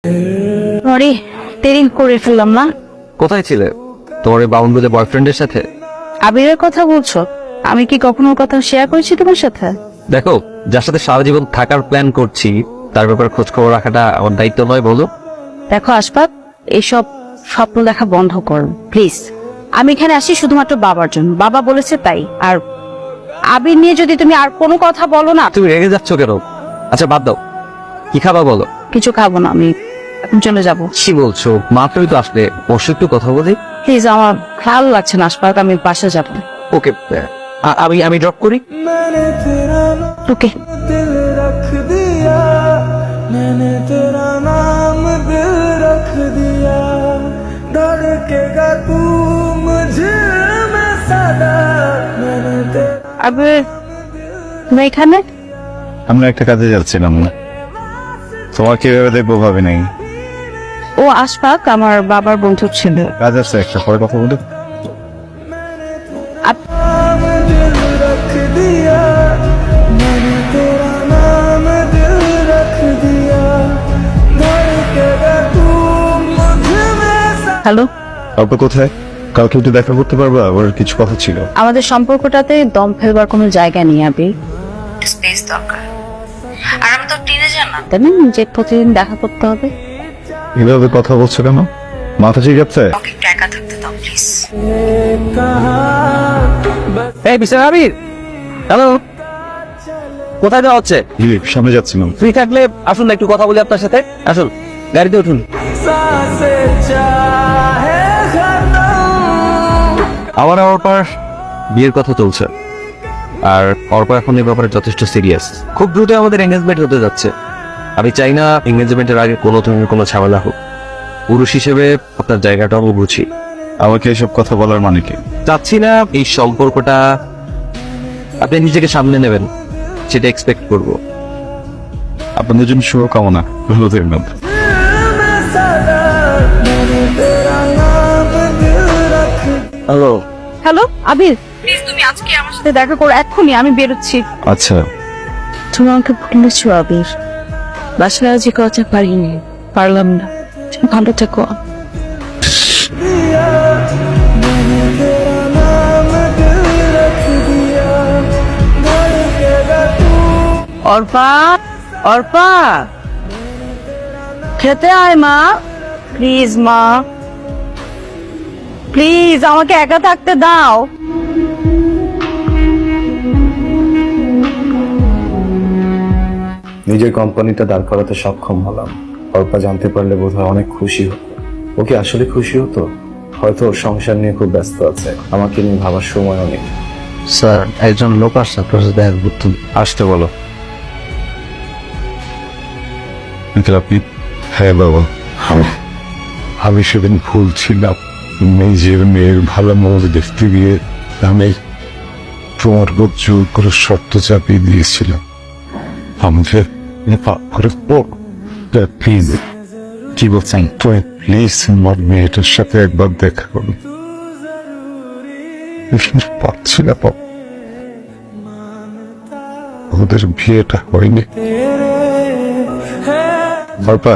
Sorry, দেরি করে ফেললাম না। কোথায় ছিলে? তোমার ওই বাউন্ডুলে বয়ফ্রেন্ডের সাথে? আবিরের কথা বলছো? আমি কি কখনো ওর কথা শেয়ার করেছি তোমার সাথে? দেখো, যার সাথে সারা জীবন থাকার প্ল্যান করছি তার ব্যাপারে খোঁজ খবর রাখাটা আমার দায়িত্ব নয় বলো? দেখো আশফাক, এইসব স্বপ্ন দেখা বন্ধ করো প্লিজ। আমি এখানে আসি শুধুমাত্র বাবার জন্য, বাবা বলেছে তাই। আর আবির নিয়ে যদি তুমি আর কোনো কথা বলো না। তুমি রেগে যাচ্ছ কেন? আচ্ছা বাদ দাও, কি খাবা বলো? কিছু খাবো না, আমি এখন চলে যাবো। কি বলছো? মাত্রই তো আসলে, বসে একটু কথা বলি। প্লিজ, আমার ভালো লাগছে না আশফাক, আমি বাসা যাবো। ওকে, আমি ড্রপ করি। ওকে। আবির, তুমি এখানে? আমরা একটা কাজে যাচ্ছিলাম না, তোমার কিভাবে দেখবো ভাবে নাই। ও আশফাক আমার বাবার বন্ধু ছিল। কাজ আছে একটা, পরে কথা বলি। হ্যালো, অল্প কোথায়? কালকে একটু দেখা করতে পারবা? ওর কিছু কথা ছিল। আমাদের সম্পর্কটাতে দম ফেলবার কোনো জায়গা নেই আবির, স্পেস দরকার। আর আমি তো টিনেজার না, তাই না যে প্রতিদিন দেখা করতে হবে। এভাবে কথা বলছো কেন? মাথা ঠিক আছে? ওকে একা থাকতে দাও প্লিজ। এই মিস্টার আবির, হ্যালো, কোথায় যাওয়া হচ্ছে? সামনে যাচ্ছিলাম। ফ্রি থাকলে আসুন না, একটু কথা বলি আপনার সাথে। আসুন, গাড়িতে উঠুন। আমার অর্পার বিয়ের কথা চলছে, আর অর্পা এখন এই ব্যাপারে যথেষ্ট সিরিয়াস। খুব দ্রুত আমাদের এঙ্গেজমেন্ট হতে যাচ্ছে। আমি চাই না এঙ্গেজমেন্টের আগে কোনো ধরনের কোনো ঝামেলা হোক। পুরুষ হিসেবে আপনার জায়গাটা আমি বুঝি। আমাকে এসব কথা বলার মানে কি? চাচ্ছি না এই সম্পর্কটা আপনি নিজেকে সামনে নেবেন, সেটা এক্সপেক্ট করবো। আপনাদের জন্য শুভকামনা, ভালো থাকবেন। হ্যালো। হ্যালো আবির, প্লিজ তুমি আজকে আমার সাথে দেখা করো এক্ষুনি, আমি বেরোচ্ছি। আচ্ছা, তুমি আমাকে ভুলেছো আবির, বাসায় যে কথা পারিনি, পারলাম না। তুমি ভালো থেকো। অর্পা, অর্পা, খেতে আয় মা, প্লিজ মা, প্লিজ আমাকে একা থাকতে দাও। নিজের কোম্পানিটা দাঁড় করাতে সক্ষম হলাম। অর্পা জানতে পারলে বোধহয় অনেক খুশি হতো। ওকে আসলে খুশি হতো? হয়তো ওর সংসার নিয়ে খুব ব্যস্ত আছে, আমাকে নিয়ে ভাবার সময়ও নেই। স্যার, একজন লোক আসছে আপনার সাথে দেখা করতে। আসতে বলো। আপনি? হ্যাঁ বাবা, আমি সেদিন ভুল ছিলাম। নিজের মেয়ের ভালো মন্দ দেখতে গিয়ে আমি তোমার উপর জোর করে শর্ত চাপিয়ে দিয়েছিলাম। আমাকে প্লিজ, কি বলছেন? তুমি প্লিজ আমার মেয়েটার সাথে একবার দেখা করুন। পাচ্ছি না, ওদের বিয়েটা হয়নি। অর্পা,